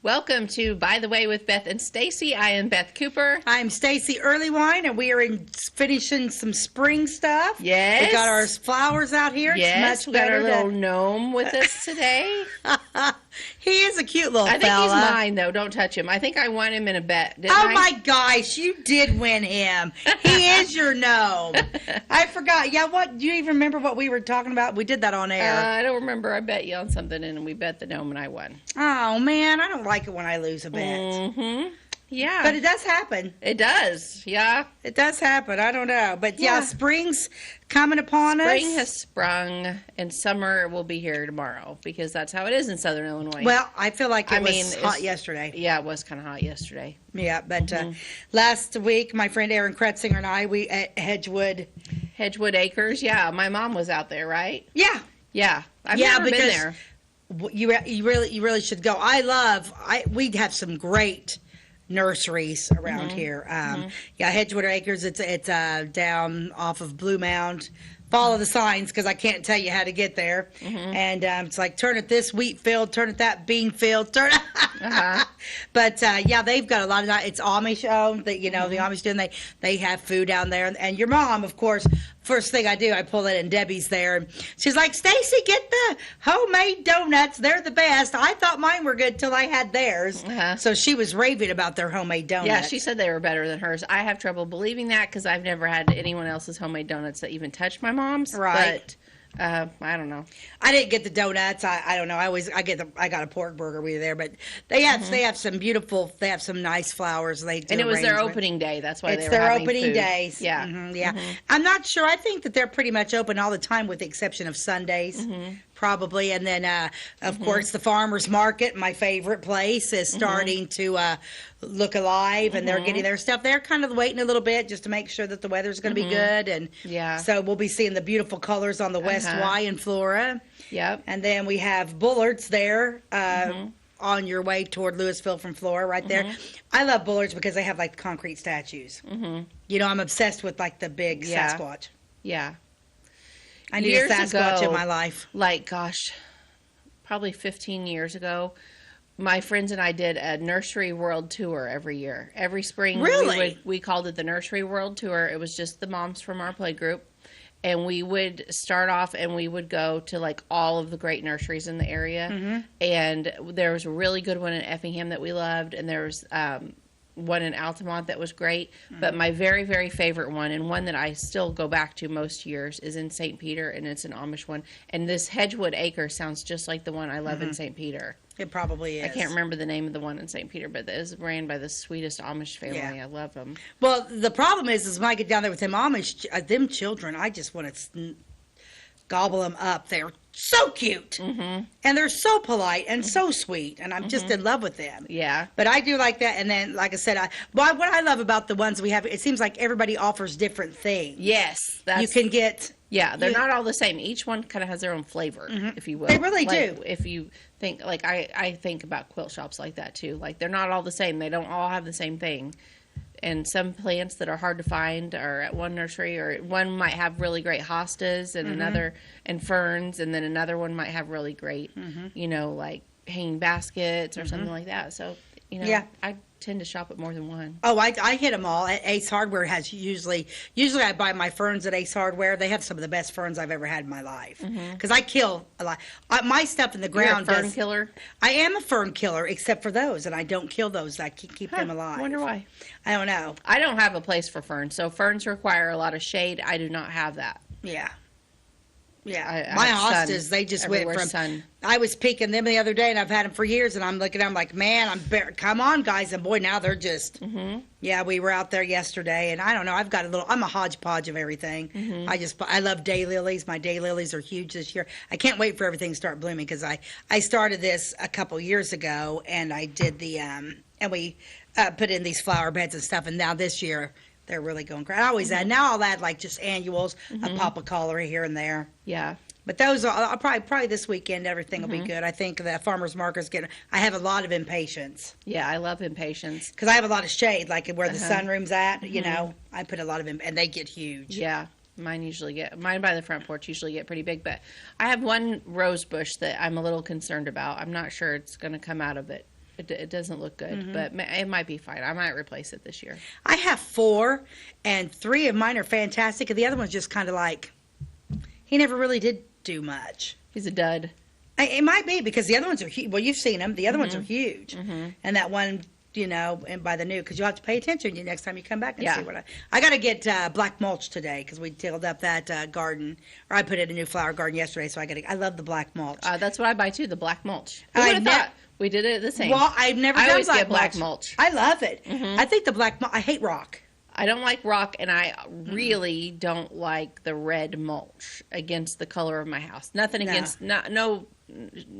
Welcome to By the Way with Beth and Stacey. I am Beth Cooper. I'm Stacey Earlywine, and we are finishing some spring stuff. Yes. We got our flowers out here. Yes, it's we much got our better little gnome with us today. He is a cute little I think fella. he's mine, though. Don't touch him. I think I won him in a bet, didn't Oh, I? my gosh, you did win him. He is your gnome. I forgot. Yeah, what? Do you even remember what we were talking about? We did that on air. I don't remember. I bet you on something, and we bet the gnome, and I won. Oh, man, I don't like it when I lose a bet. Mm-hmm. Yeah. But it does happen. It does. Yeah. It does happen. I don't know. But, yeah, spring's coming upon us. Spring has sprung, and summer will be here tomorrow, because that's how it is in Southern Illinois. Well, I feel like it was hot yesterday. Yeah, it was kind of hot yesterday. Yeah, but last week, my friend Erin Kretzinger and I, we at Hedgewood Acres. Yeah, my mom was out there, right? Yeah. Yeah. I've never been there. You really should go. We have some great nurseries around here. Yeah, Hedgewood Acres. It's down off of Blue Mound. Follow the signs because I can't tell you how to get there. And it's like turn at this wheat field, turn at that bean field, turn. But yeah, they've got a lot of. It's Amish owned. That the Amish do. And they have food down there. And your mom, of course. First thing I do, I pull it, and Debbie's there. And she's like, Stacey, get the homemade donuts. They're the best. I thought mine were good till I had theirs. So she was raving about their homemade donuts. Yeah, she said they were better than hers. I have trouble believing that because I've never had anyone else's homemade donuts that even touched my mom's. Right. But I don't know. I didn't get the donuts. I don't know. I got a pork burger when we were there, but they have some beautiful. They have some nice flowers. They do and it was their arrangement. opening day. That's why it's they were their having opening food. days. Yeah, yeah. I'm not sure. I think that they're pretty much open all the time, with the exception of Sundays, probably. And then, of course, the farmers market, my favorite place, is starting to look alive, and they're getting their stuff. They're kind of waiting a little bit just to make sure that the weather's going to be good, and so we'll be seeing the beautiful colors on the West Y in Flora. Yep. And then we have Bullards there on your way toward Louisville from Flora, right there. I love Bullards because they have like concrete statues. I'm obsessed with like the big Sasquatch. Yeah. I need a Sasquatch in my life. Like, gosh, probably 15 years ago, my friends and I did a nursery world tour every year. Every spring, really? we called it the Nursery World Tour. It was just the moms from our play group. And we would start off and we would go to like all of the great nurseries in the area. And there was a really good one in Effingham that we loved. And there was one in Altamont that was great. But my very, very favorite one, and one that I still go back to most years, is in St. Peter, and it's an Amish one. And this Hedgewood Acre sounds just like the one I love in St. Peter. It probably is. I can't remember the name of the one in St. Peter, but it was ran by the sweetest Amish family. I love them. Well, the problem is when I get down there with them Amish, them children, I just want to gobble them up. They're so cute. And they're so polite and so sweet, and I'm just in love with them. Yeah. But I do like that. And then, like I said, what I love about the ones we have, it seems like everybody offers different things. Yes. You can get... Yeah, they're not all the same. Each one kind of has their own flavor, if you will. They really do. If you think, like, I think about quilt shops like that, too. Like, they're not all the same. They don't all have the same thing. And some plants that are hard to find are at one nursery, or one might have really great hostas, and another, and ferns, and then another one might have really great, like hanging baskets or something like that. So, I tend to shop at more than one. Oh, I hit them all. Ace Hardware has usually I buy my ferns at Ace Hardware. They have some of the best ferns I've ever had in my life. Because I kill a lot. My stuff in the ground. You're a fern killer? I am a fern killer, except for those, and I don't kill those. I keep them alive. I wonder why. I don't know. I don't have a place for ferns, so ferns require a lot of shade. I do not have that. Yeah. Yeah, my hostas, they just went from, sun. I was peeking them the other day, and I've had them for years, and I'm looking at them like, man, come on, guys, and boy, now they're just, yeah, we were out there yesterday, and I don't know, I'm a hodgepodge of everything. I love daylilies. My daylilies are huge this year. I can't wait for everything to start blooming, because I started this a couple years ago, and I did and we put in these flower beds and stuff, and now this year, they're really going great. I always add. Now I'll add like just annuals, a pop of color here and there. Yeah. But those are probably this weekend. Everything will be good. I think the farmers market's getting. I have a lot of impatience. Yeah, I love impatience because I have a lot of shade, like where the sunroom's at. I put a lot of them, and they get huge. Yeah. Mine by the front porch usually get pretty big, but I have one rose bush that I'm a little concerned about. I'm not sure it's going to come out of it. It doesn't look good, but it might be fine. I might replace it this year. I have 4, and 3 of mine are fantastic, and the other one's just kind of like, he never really did do much. He's a dud. It might be because the other ones are huge. Well, you've seen them. The other ones are huge. And that one, and by the new, because you'll have to pay attention next time you come back and see what I got to get black mulch today because we tilled up that garden, or I put in a new flower garden yesterday, so I love the black mulch. That's what I buy too, the black mulch. Who would have thought we did it the same? Well, I've never done always get black mulch. I love it. I think the black mulch, I hate rock. I don't like rock, and I really don't like the red mulch against the color of my house. Nothing against, no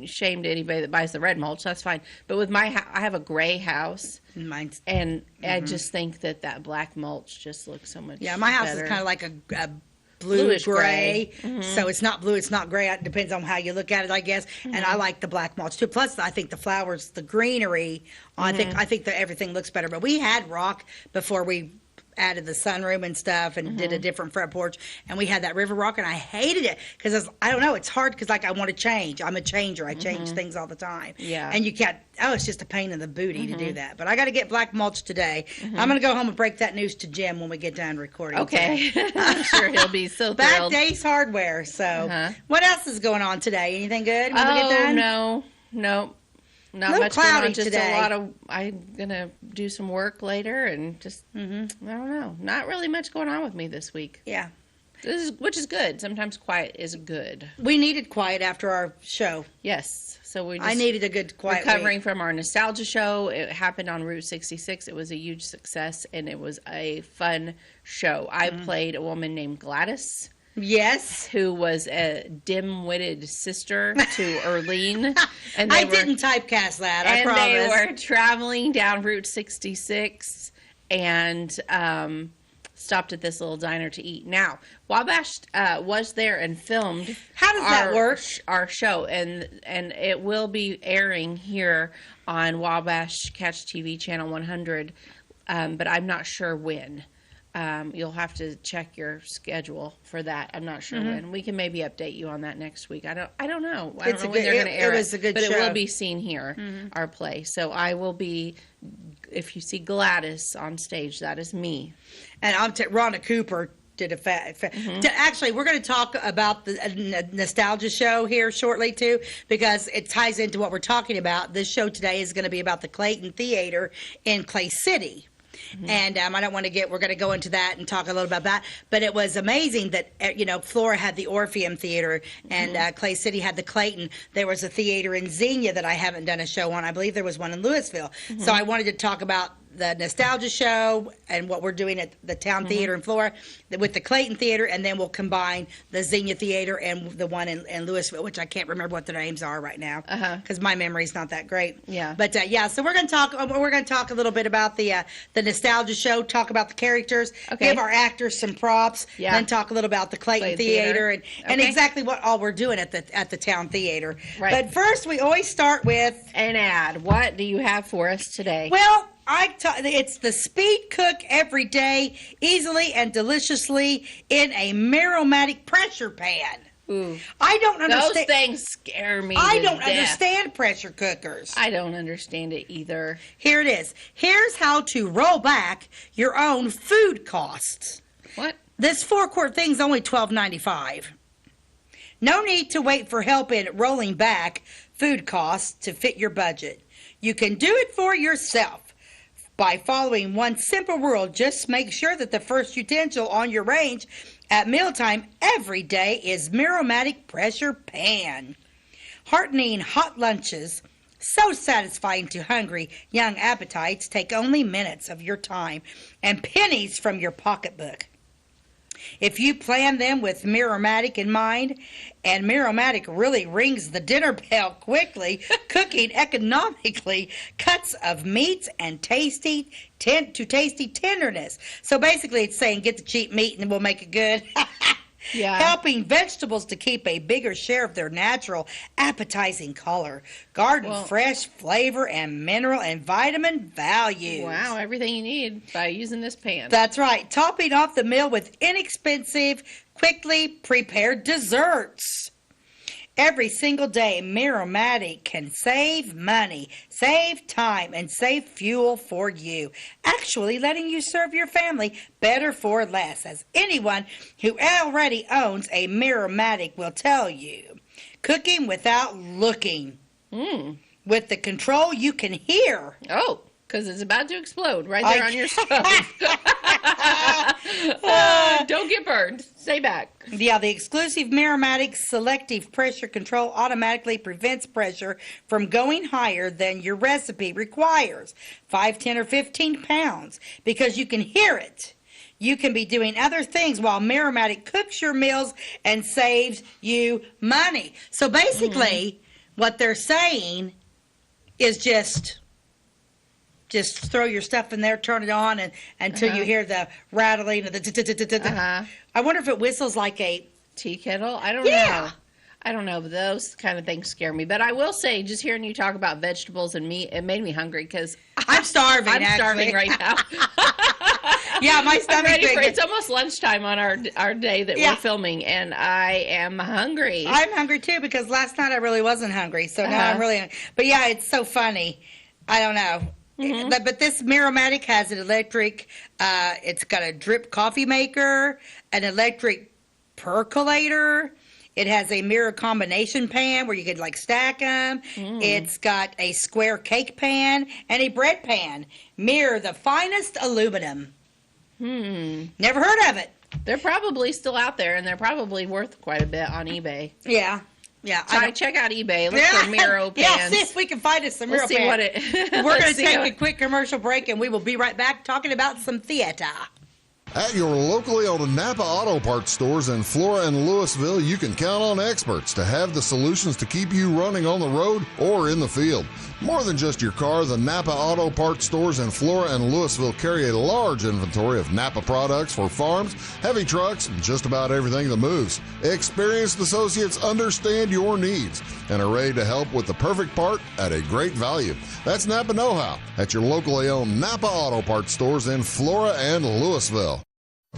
shame to anybody that buys the red mulch. That's fine. But with I have a gray house, Mine's, and I just think that black mulch just looks so much. Yeah, my house better. is kind of like a bluish gray. So it's not blue, it's not gray. It depends on how you look at it, I guess. And I like the black mulch too. Plus, I think the flowers, the greenery. I think that everything looks better. But we had rock before we added the sunroom and stuff and did a different front porch, and we had that river rock, and I hated it because I don't know, it's hard because like I want to change. I'm a changer. I change things all the time. Yeah. And you can't. Oh, it's just a pain in the booty to do that. But I got to get black mulch today. I'm going to go home and break that news to Jim when we get done recording. Okay. I'm sure he'll be so Back thrilled. Days Hardware. So, what else is going on today? Anything good? When we get done? No. Not Little much going cloudy on. Just today. a lot of. I'm gonna do some work later, and just I don't know. Not really much going on with me this week. Yeah. Which is good. Sometimes quiet is good. We needed quiet after our show. Yes. So we. Just I needed a good quiet recovering week. from our nostalgia show. It happened on Route 66. It was a huge success, and it was a fun show. I played a woman named Gladys, Yes. who was a dim-witted sister to Erlene. And I didn't typecast that, I promise. And they were traveling down Route 66 and stopped at this little diner to eat. Now, Wabash was there and filmed. How does that work? Our show, and it will be airing here on Wabash Catch TV Channel 100, but I'm not sure when. You'll have to check your schedule for that. I'm not sure when. We can maybe update you on that next week. I don't know. I don't know when they're going to air it. It was a good but show. It will be seen here, our play. So I will be, if you see Gladys on stage, that is me. And Rhonda Cooper did actually, we're going to talk about the nostalgia show here shortly too, because it ties into what we're talking about. This show today is going to be about the Clayton Theater in Clay City. And I don't want to we're going to go into that and talk a little about that. But it was amazing that, Flora had the Orpheum Theater and Clay City had the Clayton. There was a theater in Xenia that I haven't done a show on. I believe there was one in Louisville. So I wanted to talk about the nostalgia show and what we're doing at the Town Theater in Flora with the Clayton Theater, and then we'll combine the Xenia Theater and the one in Louisville, which I can't remember what the names are right now because my memory's not that great. Yeah. But so we're going to talk. We're going to talk a little bit about the nostalgia show. Talk about the characters. Okay. Give our actors some props. Yeah. Then talk a little about the Clayton Theater and exactly what all we're doing at the Town Theater. Right. But first, we always start with an ad. What do you have for us today? Well, it's the Speed Cook every day, easily and deliciously in a Maromatic pressure pan. Ooh. I don't understand. Those things scare me. I to don't death. understand pressure cookers. I don't understand it either. Here it is. Here's how to roll back your own food costs. What? This 4-quart thing's only $12.95. No need to wait for help in rolling back food costs to fit your budget. You can do it for yourself. By following one simple rule, just make sure that the first utensil on your range at mealtime every day is Maromatic pressure pan. Heartening hot lunches, so satisfying to hungry young appetites, take only minutes of your time and pennies from your pocketbook. If you plan them with Maromatic in mind, and Maromatic really rings the dinner bell quickly, cooking economically, cuts of meats and tasty tenderness. So basically it's saying get the cheap meat and we'll make it good. Yeah. Helping vegetables to keep a bigger share of their natural, appetizing color, garden fresh flavor, and mineral and vitamin values. Wow, everything you need by using this pan. That's right. Topping off the meal with inexpensive, quickly prepared desserts. Every single day, Miromatic can save money, save time, and save fuel for you, actually letting you serve your family better for less, as anyone who already owns a Miromatic will tell you. Cooking without looking. With the control you can hear. Oh, because it's about to explode right there on your stove. Don't get burned. Stay back. Yeah, the exclusive Miromatic selective pressure control automatically prevents pressure from going higher than your recipe requires, 5, 10, or 15 pounds, because you can hear it. You can be doing other things while Miromatic cooks your meals and saves you money. So basically, what they're saying is just throw your stuff in there, turn it on, and until you hear the rattling of the. I wonder if it whistles like a tea kettle. I don't know. I don't know. But those kind of things scare me. But I will say, just hearing you talk about vegetables and meat, it made me hungry because I'm starving. I'm starving right now. Yeah, my stomach's it's almost lunchtime on our day that we're filming, and I am hungry. I'm hungry too because last night I really wasn't hungry, so now I'm really hungry. But yeah, it's so funny. I don't know. But this Miromatic has an electric, it's got a drip coffee maker, an electric percolator. It has a mirror combination pan where you could like stack them. It's got a square cake pan and a bread pan. Mirror, the finest aluminum. Never heard of it. They're probably still out there, and they're probably worth quite a bit on eBay. Yeah. Check out eBay. Look for Miro pans. Yeah, see if we can find us some Miro pans. We're going to take a quick commercial break, and we will be right back talking about some theater. At your locally owned Napa Auto Parts stores in Flora and Louisville, you can count on experts to have the solutions to keep you running on the road or in the field. More than just your car, the Napa Auto Parts stores in Flora and Louisville carry a large inventory of Napa products for farms, heavy trucks, and just about everything that moves. Experienced associates understand your needs and are ready to help with the perfect part at a great value. That's Napa Know-How at your locally owned Napa Auto Parts stores in Flora and Louisville.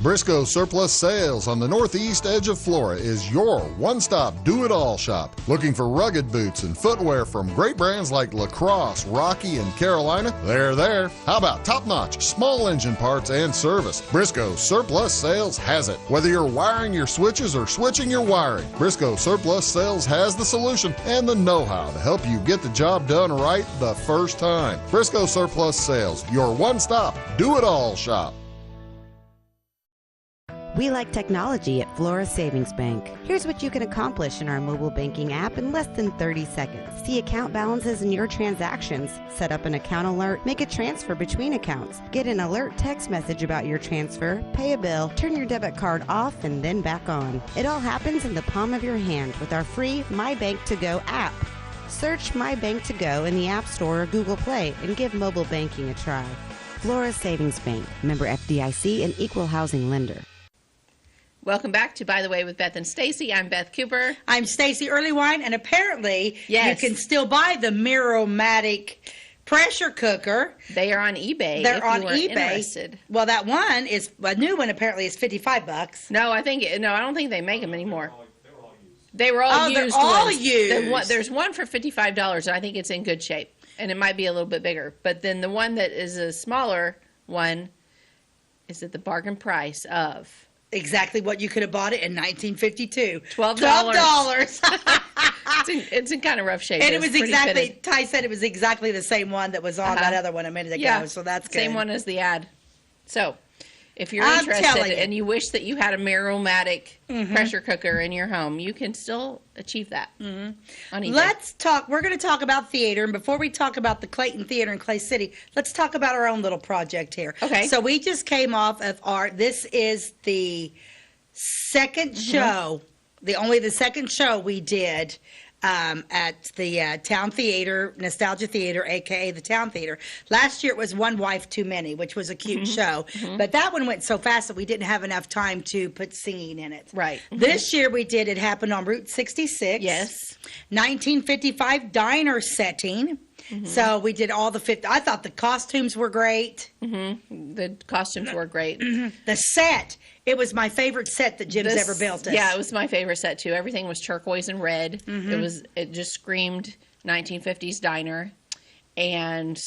Briscoe Surplus Sales on the northeast edge of Flora is your one-stop do-it-all shop. Looking for rugged boots and footwear from great brands like Lacrosse, Rocky, and Carolina? They're there. How about top-notch small engine parts and service? Briscoe Surplus Sales has it. Whether you're wiring your switches or switching your wiring, Briscoe Surplus Sales has the solution and the know-how to help you get the job done right the first time. Briscoe Surplus Sales, your one-stop do-it-all shop. We like technology at Flora Savings Bank. Here's what you can accomplish in our mobile banking app in less than 30 seconds. See account balances in your transactions, set up an account alert, make a transfer between accounts, get an alert text message about your transfer, pay a bill, turn your debit card off and then back on. It all happens in the palm of your hand with our free My Bank to Go app. Search My Bank to Go in the App Store or Google Play and give mobile banking a try. Flora Savings Bank, member FDIC and equal housing lender. Welcome back to By the Way with Beth and Stacey. I'm Beth Cooper. I'm Stacey Earlywine, and apparently you can still buy the Miromatic pressure cooker. They are on eBay. They're on eBay. Interested. Well, that one is a new one. Apparently, is $55. No, I don't think they make them anymore. They were all used. They're all ones. used. There's one for $55, and I think it's in good shape, and it might be a little bit bigger. But then the one that is a smaller one is at the bargain price of exactly what you could have bought it in 1952. $12. It's in kind of rough shape. And it was exactly, Ty said it was exactly the same one that was on that other one a minute ago. So that's good. Same one as the ad. So if you're interested and you wish that you had a Miromatic pressure cooker in your home, you can still achieve that on eBay. Let's talk. We're going to talk about theater. And before we talk about the Clayton Theater in Clay City, let's talk about our own little project here. Okay. So we just came off of this is the second show, the second show we did at the Town Theater, Nostalgia Theater, a.k.a. the Town Theater. Last year it was One Wife Too Many, which was a cute show. But that one went so fast that we didn't have enough time to put singing in it. Right. This year we did. It happened on Route 66. Yes. 1955 diner setting. So we did all the 50. I thought the costumes were great. The costumes were great. The set, it was my favorite set that Jim's ever built us. Yeah, it was my favorite set too. Everything was turquoise and red. It just screamed 1950s diner, and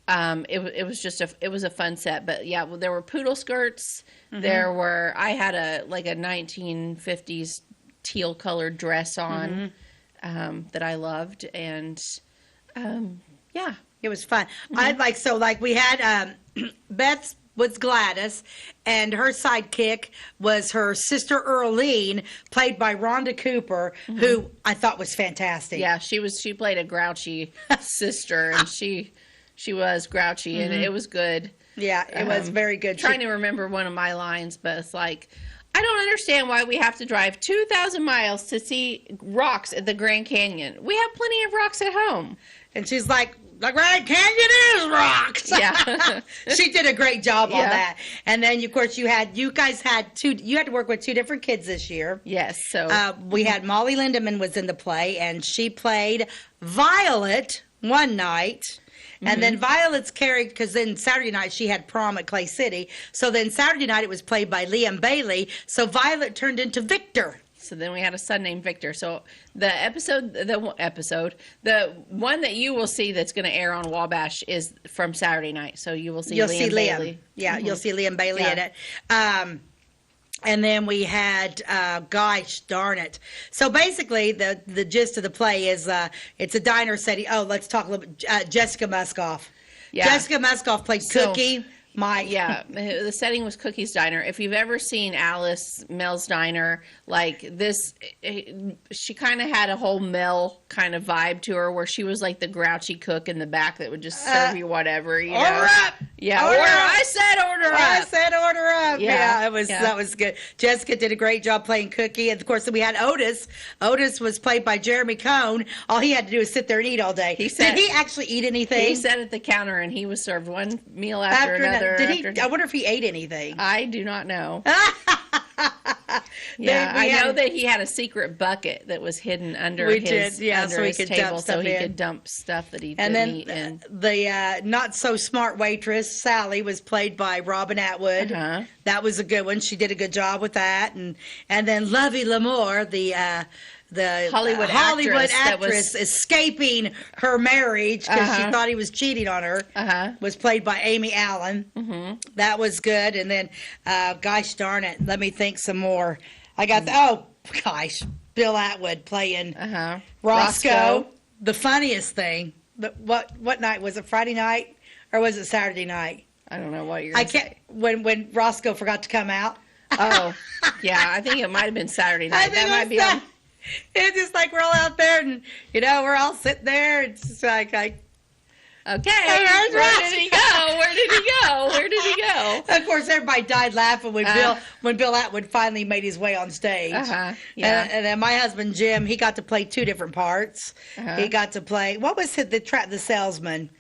it was a fun set. But yeah, there were poodle skirts. I had a 1950s teal colored dress on that I loved, and yeah. It was fun. We had Beth was Gladys, and her sidekick was her sister Earlene, played by Rhonda Cooper, who I thought was fantastic. Yeah, she played a grouchy sister, and she was grouchy, and it was good. Yeah, it was very good. Trying to remember one of my lines, but it's like, I don't understand why we have to drive 2,000 miles to see rocks at the Grand Canyon. We have plenty of rocks at home. And she's like, the Grand Canyon is rocks. Yeah. She did a great job on that. And then, of course, you had to work with two different kids this year. Yes. So we had Molly Lindemann was in the play, and she played Violet one night. And then Violet's carried, because then Saturday night she had prom at Clay City. So then Saturday night it was played by Liam Bailey. So Violet turned into Victor. So then we had a son named Victor. So the one that you will see that's going to air on Wabash is from Saturday night. So you'll see Liam Bailey. Yeah, you'll see Liam Bailey in it. And then we had, gosh darn it. So basically, the gist of the play is it's a diner setting. Oh, let's talk a little bit. Jessica Muskoff. Yeah. Jessica Muskoff played Cookie. The setting was Cookie's Diner. If you've ever seen Alice Mel's Diner, like this, she kind of had a whole Mel kind of vibe to her, where she was like the grouchy cook in the back that would just serve you whatever. You order know? up. Yeah, Order up. I said order up. I said order up. Yeah, That was good. Jessica did a great job playing Cookie, and of course we had Otis. Otis was played by Jeremy Cohn. All he had to do was sit there and eat all day. Did he actually eat anything? He sat at the counter and he was served one meal after another. I wonder if he ate anything. I do not know. I know that he had a secret bucket that was hidden under his table, so he could dump stuff that he didn't eat in. The not so smart waitress Sally was played by Robin Atwood. That was a good one. She did a good job with that, and then Lovey L'Amour, the Hollywood actress escaping her marriage because she thought he was cheating on her, was played by Amy Allen. That was good. And then, gosh darn it, let me think some more. I got Bill Atwood playing Roscoe. The funniest thing, what night was it? Friday night or was it Saturday night? I don't know what you're going to say. When Roscoe forgot to come out. Oh, yeah, I think it might have been Saturday night. That might be on. It's just like we're all out there, and we're all sitting there. It's just like, okay, where did he go? Where did he go? Where did he go? Of course, everybody died laughing when Bill Atwood finally made his way on stage. Yeah. And then my husband Jim, he got to play two different parts. He got to play, what was it, the salesman?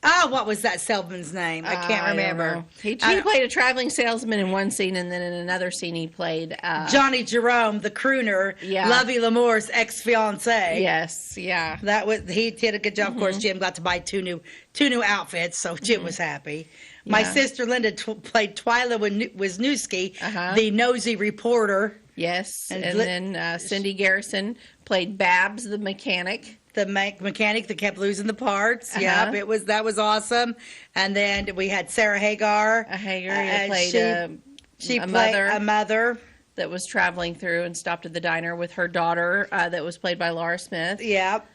Oh, what was that salesman's name? I can't remember. He played a traveling salesman in one scene, and then in another scene he played Johnny Jerome, the crooner, Lovey L'Amour's ex-fiance. Yes, yeah. He did a good job. Of course, Jim got to buy two new outfits, so Jim was happy. My sister Linda played Twyla Wisniewski, the nosy reporter. Yes, and then Cindy Garrison played Babs, the mechanic. The mechanic that kept losing the parts. Yep, that was awesome. And then we had Sarah Hagar. Played a mother that was traveling through and stopped at the diner with her daughter that was played by Laura Smith. Yep.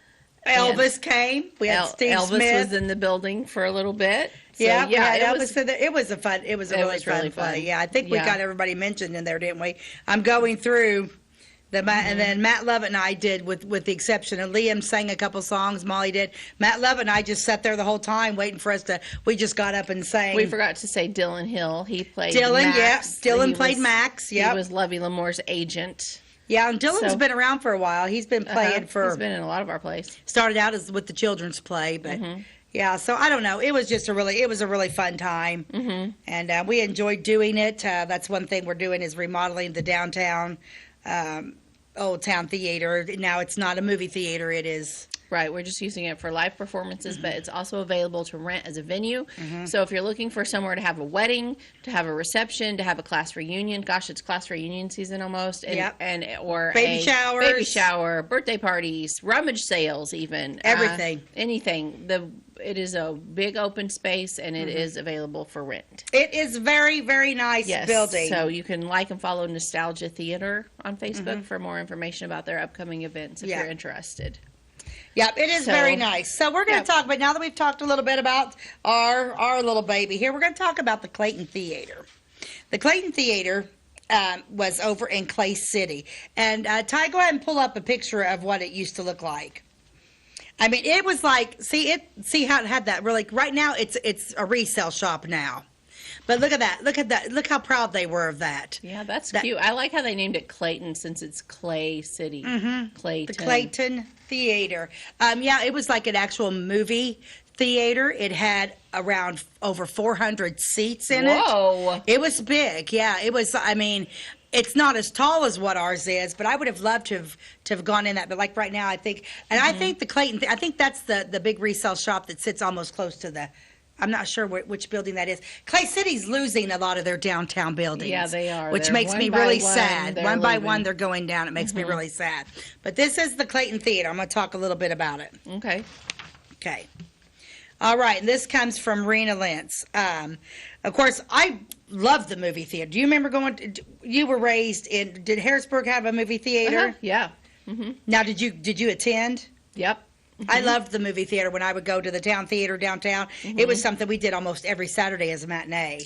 Elvis came. We had Steve Smith. Elvis was in the building for a little bit. So, it was a really fun play. Yeah, I think we got everybody mentioned in there, didn't we? I'm going through. And then Matt Lovett and I did, with the exception of Liam sang a couple songs, Molly did. Matt Lovett and I just sat there the whole time waiting for us to, we just got up and sang. We forgot to say Dylan Hill. He played Max. Dylan played Max, He was Lovey L'Amour's agent. Yeah, and Dylan's been around for a while. He's been playing He's been in a lot of our plays. Started out with the children's play, but... Yeah, so I don't know. It was just a really fun time, and we enjoyed doing it. That's one thing we're doing is remodeling the downtown Old Town Theater. Now it's not a movie theater; it is Right, we're just using it for live performances, but it's also available to rent as a venue. So if you're looking for somewhere to have a wedding, to have a reception, to have a class reunion, gosh, it's class reunion season almost, or Baby showers. baby shower, birthday parties, rummage sales, even Everything. anything. It is a big open space, and it is available for rent. It is very, very nice building. So you can like and follow Nostalgia Theater on Facebook for more information about their upcoming events if you're interested. Yep, it is very nice. So we're going to talk, but now that we've talked a little bit about our little baby here, we're going to talk about the Clayton Theater. The Clayton Theater was over in Clay City. And Ty, go ahead and pull up a picture of what it used to look like. I mean, it was like, see how it had that really, right now it's a resale shop now. But look at that. Look how proud they were of that. Yeah, that's cute. I like how they named it Clayton since it's Clay City. Clayton. The Clayton Theater. It was like an actual movie theater. It had around over 400 seats in it. Whoa. It was big. Yeah, it was, I mean, it's not as tall as what ours is, but I would have loved to have gone in that. But like right now, I think, and I think the Clayton, I think that's the big resale shop that sits almost close to the, I'm not sure which building that is. Clay City's losing a lot of their downtown buildings. Yeah, they are. Which They're makes me one by really one, sad. they're One by leaving. one, they're going down. It makes me really sad. But this is the Clayton Theater. I'm going to talk a little bit about it. Okay. Okay. All right. And this comes from Rena Lentz. Of course, I love the movie theater. Do you remember you were raised in, did Harrisburg have a movie theater? Yeah. Now, did you attend? Yep. I loved the movie theater when I would go to the town theater downtown. It was something we did almost every Saturday as a matinee.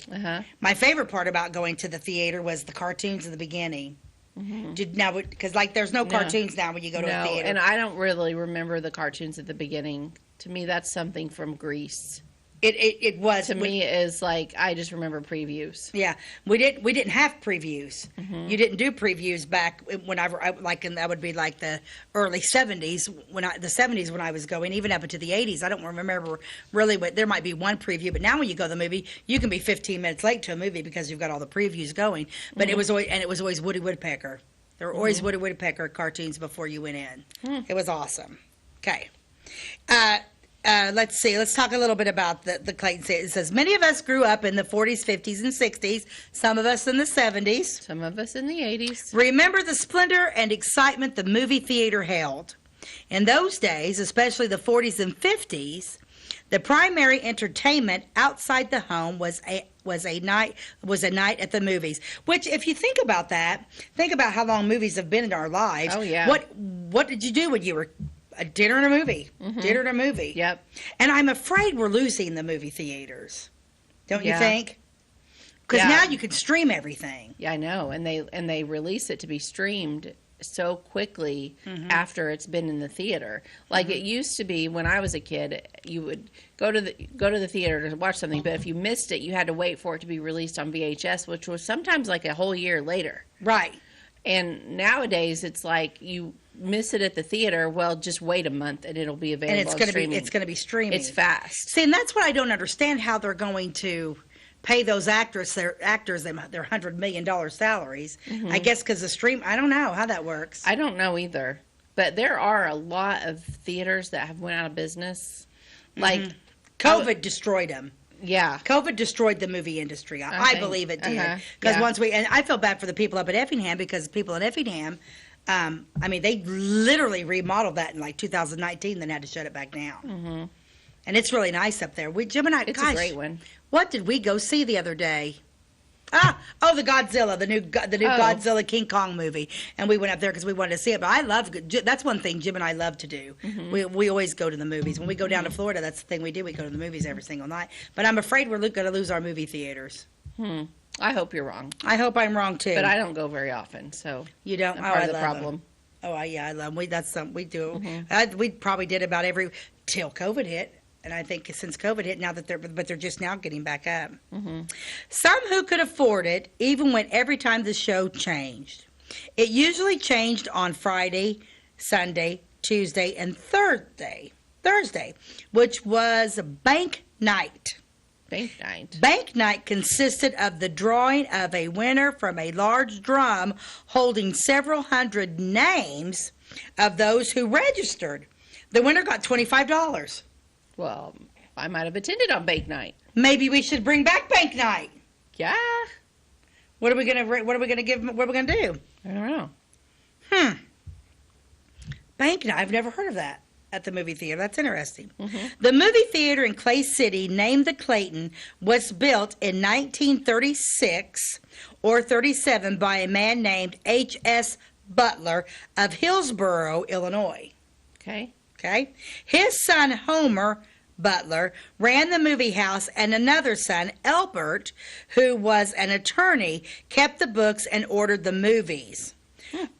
My favorite part about going to the theater was the cartoons in the beginning. Because like there's no cartoons now when you go to a theater. And I don't really remember the cartoons at the beginning. To me, that's something from Greece. It was To me, it is like I just remember previews. Yeah, we didn't have previews. You didn't do previews back whenever that would be like the early 70s the 70s when I was going, even up into the 80s. I don't remember really what there might be one preview, but now when you go to the movie, you can be 15 minutes late to a movie because you've got all the previews going. But it was always Woody Woodpecker. There were always Woody Woodpecker cartoons before you went in. It was awesome. Okay. Let's see. Let's talk a little bit about the Clayton Theater. It says, many of us grew up in the 40s, 50s, and 60s, some of us in the 70s. Some of us in the 80s. Remember the splendor and excitement the movie theater held. In those days, especially the 40s and 50s, the primary entertainment outside the home was a night at the movies. Which, if you think about that, think about how long movies have been in our lives. Oh, yeah. What did you do when you were a dinner and a movie? Dinner and a movie. Yep. And I'm afraid we're losing the movie theaters. Don't you Yeah. think? Because now you can stream everything. Yeah, I know. And they release it to be streamed so quickly after it's been in the theater. Like it used to be when I was a kid, you would go to the theater to watch something, but if you missed it, you had to wait for it to be released on VHS, which was sometimes like a whole year later. Right. And nowadays it's like you miss it at the theater, well, just wait a month and it'll be available. And it's going to be streaming. It's fast. See, and that's what I don't understand, how they're going to pay those actors their $100 million salaries. I guess because the stream, I don't know how that works. I don't know either. But there are a lot of theaters that have went out of business. Like COVID destroyed them. Yeah. COVID destroyed the movie industry. I believe it did. Because and I feel bad for the people up at Effingham, because people in Effingham, they literally remodeled that in like 2019, then had to shut it back down. And it's really nice up there. Jim and I, It's gosh, a great one. What did we go see the other day? The Godzilla, the new Godzilla King Kong movie, and we went up there because we wanted to see it. But that's one thing Jim and I love to do. We always go to the movies when we go down to Florida. That's the thing we do. We go to the movies every single night. But I'm afraid we're going to lose our movie theaters. I hope you're wrong. I hope I'm wrong too. But I don't go very often, so you don't. I'm part of the love problem. Them. I love them. That's something we do. We probably did about till COVID hit. And I think since COVID hit, now that they're just now getting back up. Some who could afford it even went every time the show changed. It usually changed on Friday, Sunday, Tuesday, and Thursday, which was bank night. Bank night. Bank night consisted of the drawing of a winner from a large drum holding several hundred names of those who registered. The winner got $25. Well, I might have attended on bake night. Maybe we should bring back bank night. Yeah. What are we gonna give? What are we gonna do? I don't know. Bank night. I've never heard of that at the movie theater. That's interesting. The movie theater in Clay City, named the Clayton, was built in 1936 or 37 by a man named H.S. Butler of Hillsboro, Illinois. Okay. Okay. His son, Homer Butler, ran the movie house, and another son, Albert, who was an attorney, kept the books and ordered the movies.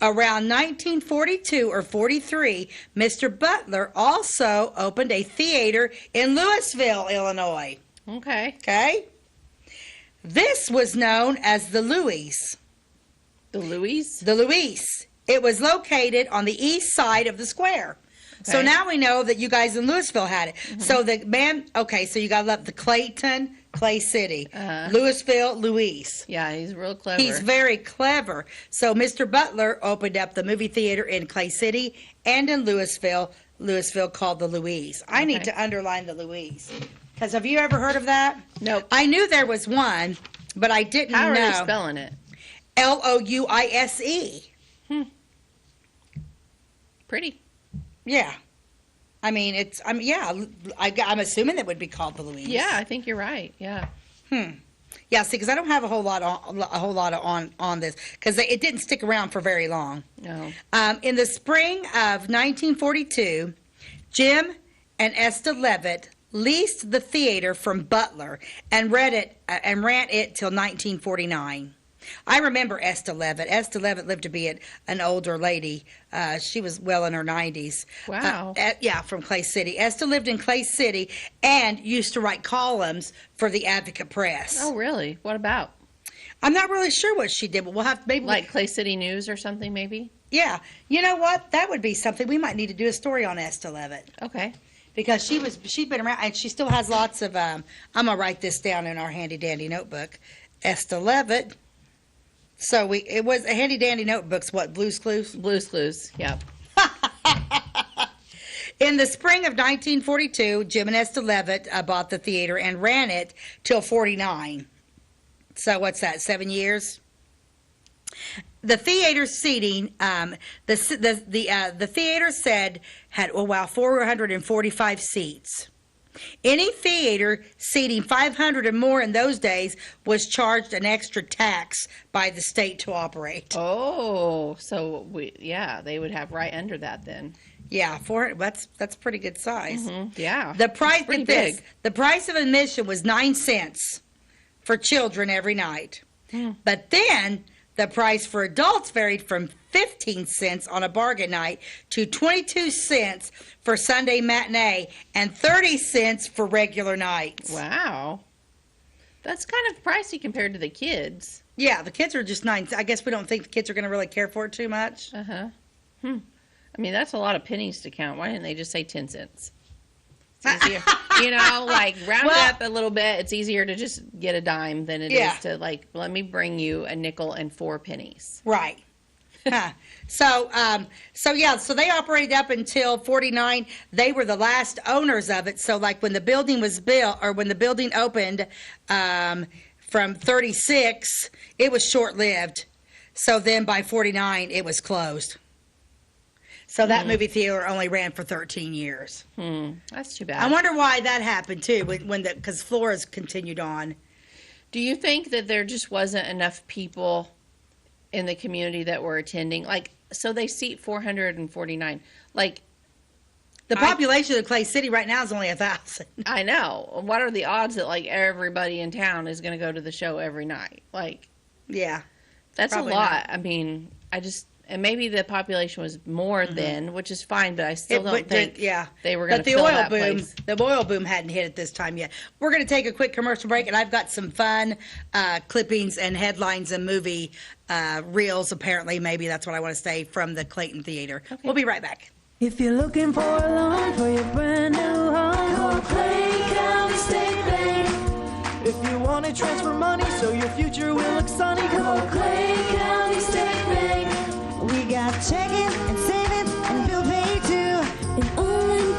Around 1942 or 43, Mr. Butler also opened a theater in Louisville, Illinois. Okay. Okay? This was known as the Louis. The Louis? The Louis. It was located on the east side of the square. So Okay. now we know that you guys in Louisville had it. So the man, okay, so you got to love the Clayton, Clay City, Louisville, Louis. Yeah, he's real clever. He's very clever. So Mr. Butler opened up the movie theater in Clay City and in Louisville called the Louise. I need Okay. to underline the Louise. Because have you ever heard of that? Nope. I knew there was one, but I didn't How know. are they spelling it? Louise. Pretty. Yeah. I mean, I'm assuming that would be called the Louise. Yeah, I think you're right. Yeah. Yeah, see, because I don't have a whole lot on this, because it didn't stick around for very long. No. In the spring of 1942, Jim and Esta Levitt leased the theater from Butler and ran it till 1949. I remember Esta Levitt. Esta Levitt lived to be an older lady. She was well in her 90s. Wow. Yeah, from Clay City. Esta lived in Clay City and used to write columns for the Advocate Press. Oh, really? What about? I'm not really sure what she did, but we'll have maybe Like Clay City News or something, maybe? yeah. You know what? That would be something. We might need to do a story on Esta Levitt. Okay. Because she'd been around, and she still has lots of. I'm gonna write this down in our handy dandy notebook. Esta Levitt. So it was a handy dandy notebooks. What, Blue's Clues? Blue's Clues. Yep. In the spring of 1942, Jim and Esta Levitt bought the theater and ran it till 49. So what's that? 7 years. The theater seating, the theater said had 445 seats. Any theater seating 500 or more in those days was charged an extra tax by the state to operate. Oh, so they would have right under that then. Yeah, that's pretty good size. Yeah. The price pretty get this, big. the price of admission was 9 cents for children every night. But then the price for adults varied from 15 cents on a bargain night to 22 cents for Sunday matinee and 30 cents for regular nights. Wow. That's kind of pricey compared to the kids. Yeah, the kids are just 9. I guess we don't think the kids are going to really care for it too much. Uh-huh. I mean, that's a lot of pennies to count. Why didn't they just say 10 cents? It's easier. Round it up a little bit. It's easier to just get a dime than it is to, let me bring you a nickel and 4 pennies. Right. So they operated up until 49. They were the last owners of it. So, when the building was built, or when the building opened from 36, it was short-lived. So then by 49, it was closed. So that movie theater only ran for 13 years. That's too bad. I wonder why that happened too, because Flores continued on. Do you think that there just wasn't enough people in the community that were attending? So they seat 449. The population of Clay City right now is only 1,000. I know. What are the odds that everybody in town is going to go to the show every night? Yeah. That's Probably a lot. not. I mean, and maybe the population was more then, which is fine, but I still don't think they were going to fill that place. The oil boom hadn't hit at this time yet. We're going to take a quick commercial break, and I've got some fun clippings and headlines and movie reels, apparently. Maybe that's what I want to say, from the Clayton Theater. Okay. We'll be right back. If you're looking for a loan for your brand new home, call Clay County State Bank. If you want to transfer money so your future will look sunny, call Clay County State Bank. We got checking and savings and bill pay too. And all I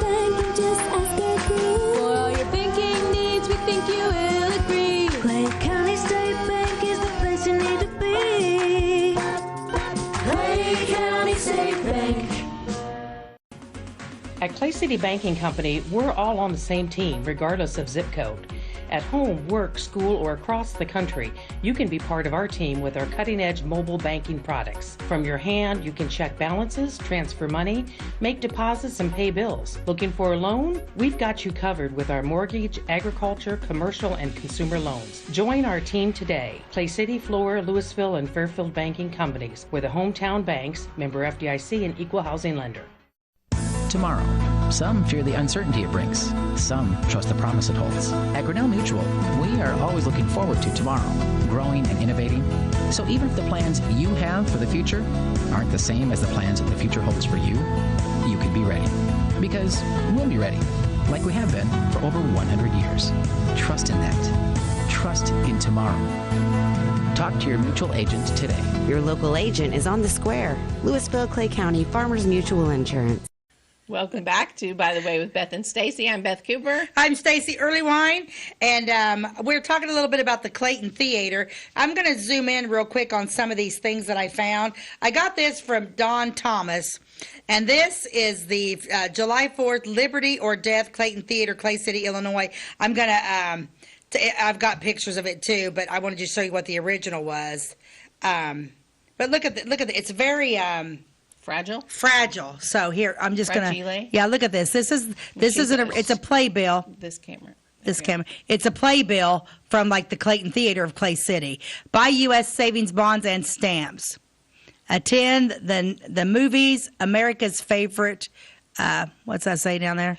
City Banking Company, we're all on the same team, regardless of zip code. At home, work, school, or across the country, you can be part of our team with our cutting-edge mobile banking products. From your hand, you can check balances, transfer money, make deposits, and pay bills. Looking for a loan? We've got you covered with our mortgage, agriculture, commercial, and consumer loans. Join our team today. Clay City, Flora, Louisville, and Fairfield Banking Companies. We're the hometown banks, member FDIC, and equal housing lender. Tomorrow. Some fear the uncertainty it brings. Some trust the promise it holds. At Grinnell Mutual, we are always looking forward to tomorrow, growing and innovating. So even if the plans you have for the future aren't the same as the plans that the future holds for you, you can be ready. Because we'll be ready, like we have been for over 100 years. Trust in that. Trust in tomorrow. Talk to your mutual agent today. Your local agent is on the square. Louisville, Clay County Farmers Mutual Insurance. Welcome back to By the Way with Beth and Stacey. I'm Beth Cooper. I'm Stacey Earlywine, and we're talking a little bit about the Clayton Theater. I'm going to zoom in real quick on some of these things that I found. I got this from Don Thomas, and this is the July 4th Liberty or Death Clayton Theater, Clay City, Illinois. I'm going to, I've got pictures of it too, but I wanted to show you what the original was. But look at it's very... fragile. So here, I'm just gonna. Yeah, look at this. This is it's a playbill. This camera. This camera. It's a playbill from like the Clayton Theater of Clay City. Buy U.S. savings bonds and stamps. Attend the movies. America's favorite. What's that say down there?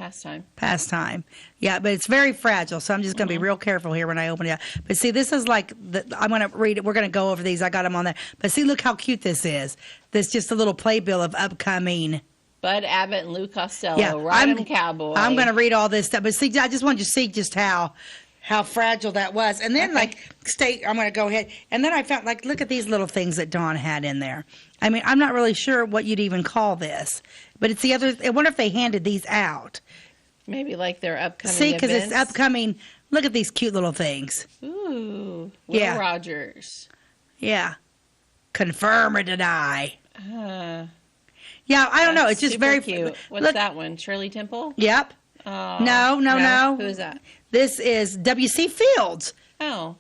Pastime. Yeah, but it's very fragile, so I'm just going to be real careful here when I open it up. But see, this is like, I'm going to read it. We're going to go over these. I got them on there. But see, look how cute this is. This is just a little playbill of upcoming. Bud Abbott and Lou Costello, Ride 'em Cowboy. I'm going to read all this stuff. But see, I just wanted you to see just how fragile that was. And then, I'm going to go ahead. And then I found, look at these little things that Dawn had in there. I mean, I'm not really sure what you'd even call this. But it's the other. I wonder if they handed these out. Maybe like their upcoming See, because it's upcoming. Look at these cute little things. Ooh. Will Rogers. Yeah. Confirm or deny. Yeah, I don't know. It's just very cute. What's that one? Shirley Temple? Yep. Oh, no. Who is that? This is W.C. Fields. Oh.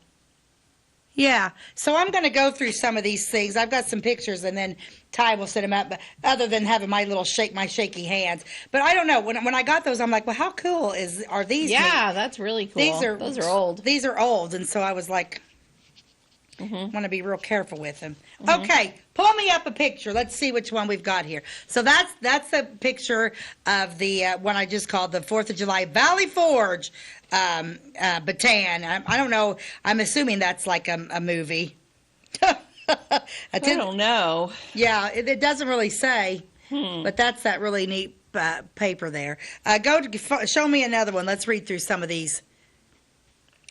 Yeah. So I'm going to go through some of these things. I've got some pictures, and then Ty will set them up. But other than having my little shaky hands, but I don't know. When I got those, I'm like, well, how cool are these? Yeah, that's really cool. Those are old. These are old, and so I was like, want to be real careful with them. Okay, pull me up a picture. Let's see which one we've got here. So that's a picture of the one I just called the 4th of July Valley Forge. Bataan. I don't know. I'm assuming that's like a movie. I don't know. Yeah, it doesn't really say, but that's that really neat paper there. Show me another one. Let's read through some of these.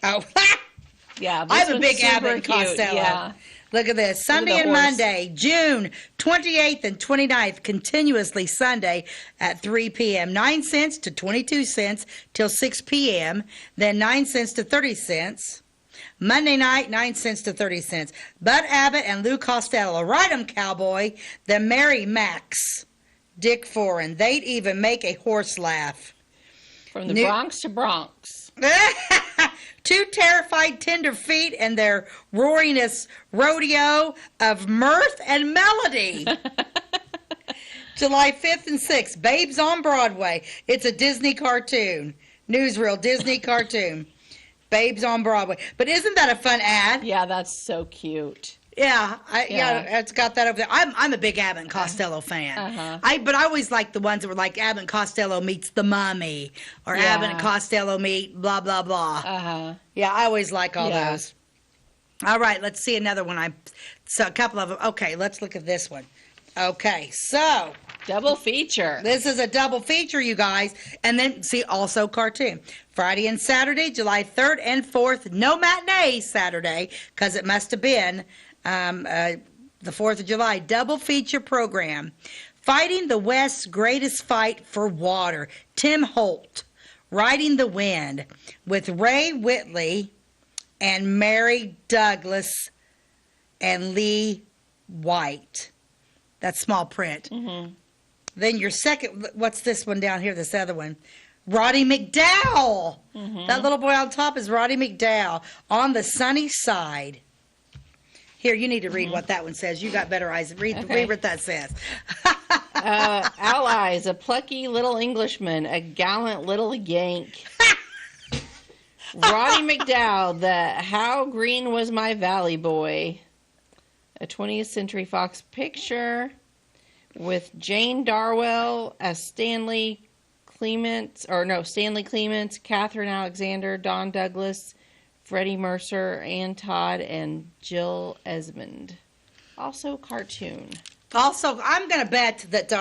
Oh, yeah. I have a big Abbott and Costello. Yeah. Look at this. Sunday and Monday, June 28th and 29th, continuously Sunday at 3 p.m. 9 cents to 22 cents till 6 p.m., then 9 cents to 30 cents. Monday night, 9 cents to 30 cents. Bud Abbott and Lou Costello, Ride 'em Cowboy, the Mary Max, Dick Foran. They'd even make a horse laugh. From the Bronx to Bronx. Two terrified tenderfeet and their roaringest rodeo of mirth and melody. July 5th and 6th, Babes on Broadway. It's a Disney cartoon. Newsreel Disney cartoon. Babes on Broadway. But isn't that a fun ad? Yeah, that's so cute. Yeah, it's got that over there. I'm a big Abbott and Costello fan. But I always like the ones that were like Abbott and Costello meets the Mummy, or Abbott and Costello meet blah blah blah. Yeah, I always like all those. All right, let's see another one. So a couple of them. Okay, let's look at this one. Okay, so double feature. This is a double feature, you guys, and then see also cartoon. Friday and Saturday, July 3rd and 4th. No matinee Saturday because it must have been. The 4th of July, double feature program. Fighting the West's greatest fight for water. Tim Holt, Riding the Wind, with Ray Whitley and Mary Douglas and Lee White. That's small print. Then your second, what's this one down here? This other one, Roddy McDowell. That little boy on top is Roddy McDowell. On the Sunny Side. Here, you need to read what that one says. You got better eyes. Read what that says. Allies, a plucky little Englishman, a gallant little Yank. Roddy McDowell, the How Green Was My Valley Boy. A 20th Century Fox picture with Jane Darwell as Stanley Clements, Catherine Alexander, Don Douglas, Freddie Mercer, Ann Todd, and Jill Esmond. Also cartoon. Also, I'm going to bet that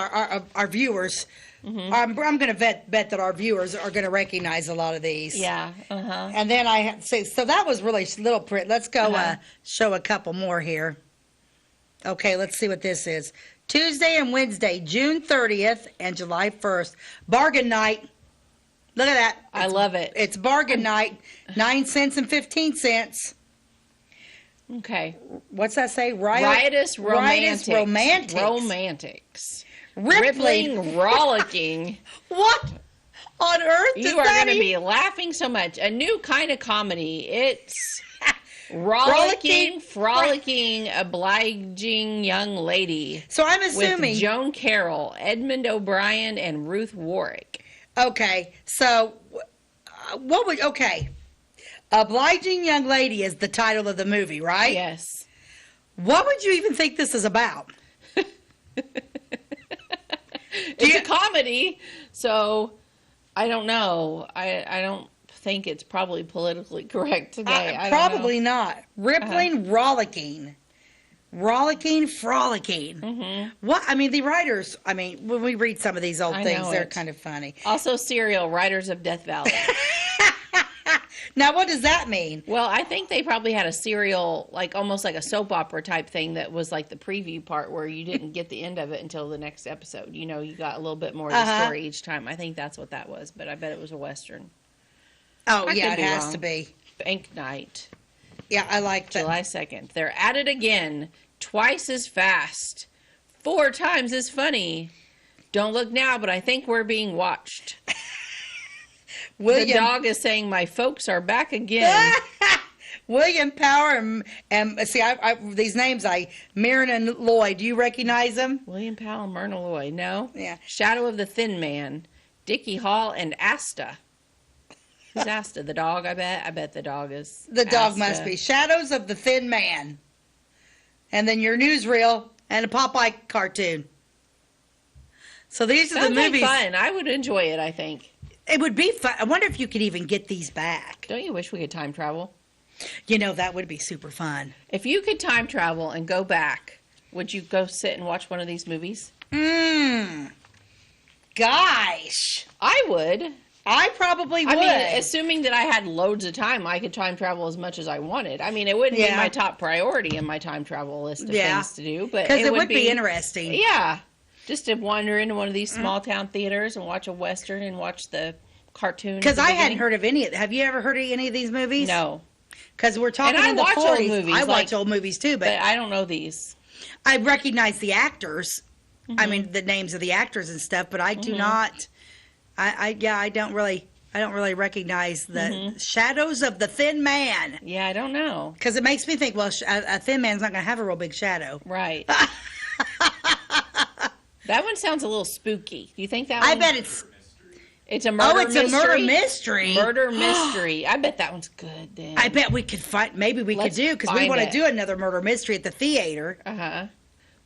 our viewers, I'm going to bet that our viewers are going to recognize a lot of these. Yeah. And then I say, so that was really little print. Let's go show a couple more here. Okay, let's see what this is. Tuesday and Wednesday, June 30th and July 1st. Bargain night. Look at that. I love it. It's bargain night. 9 cents and 15 cents. Okay. What's that say? Riotous romantics. Romantics. Rippling, rollicking. What on earth is You are that? going to be laughing so much. A new kind of comedy. It's rollicking, frolicking, obliging young lady. So I'm assuming with Joan Carroll, Edmund O'Brien, and Ruth Warwick. Okay, so Obliging Young Lady is the title of the movie, right? Yes. What would you even think this is about? It's a comedy, so I don't know. I don't think it's probably politically correct today. I don't Probably know. not. Rippling, rollicking. Rollicking, frolicking. What? I mean, the writers, when we read some of these old things, they're kind of funny. Also, Serial, Writers of Death Valley. Now, what does that mean? Well, I think they probably had a serial, like almost like a soap opera type thing that was like the preview part where you didn't get the end of it until the next episode. You know, you got a little bit more of the story each time. I think that's what that was, but I bet it was a Western. Oh, I yeah, could it be has wrong. to be. Bank Night, Yeah, I like that. July 2nd. They're at it again. Twice as fast. 4 times as funny. Don't look now, but I think we're being watched. The dog is saying, "My folks are back again." William Power and see, these names, Mirren and Lloyd. Do you recognize them? William Powell and Myrna Loy. No? Yeah. Shadow of the Thin Man. Dickie Hall and Asta. Who's Asta? The dog, I bet? I bet the dog is The dog Asta. must be. Shadows of the Thin Man. And then your newsreel and a Popeye cartoon. So these are Sounds the movies. like fun. I would enjoy it, I think. It would be fun. I wonder if you could even get these back. Don't you wish we could time travel? You know, that would be super fun. If you could time travel and go back, would you go sit and watch one of these movies? Gosh. I would. I probably would. I mean, assuming that I had loads of time, I could time travel as much as I wanted. I mean, it wouldn't be my top priority in my time travel list of things to do, but because it would be interesting. Yeah, just to wander into one of these small town theaters and watch a Western and watch the cartoon. Because I hadn't heard of any of. Have you ever heard of any of these movies? No. Because we're talking And I in the watch 40s. old movies, I like- watch old movies too, But I don't know these. I recognize the actors. I mean, the names of the actors and stuff, but I do not. I don't really recognize the Shadows of the Thin Man. Yeah, I don't know. Because it makes me think, well, a thin man's not going to have a real big shadow. Right. That one sounds a little spooky. Do you think that one? I bet it's. It's a murder mystery. A murder mystery. Murder mystery. I bet that one's good then. I bet we could find. Maybe we could do because we find want to it. do another murder mystery at the theater. Uh-huh.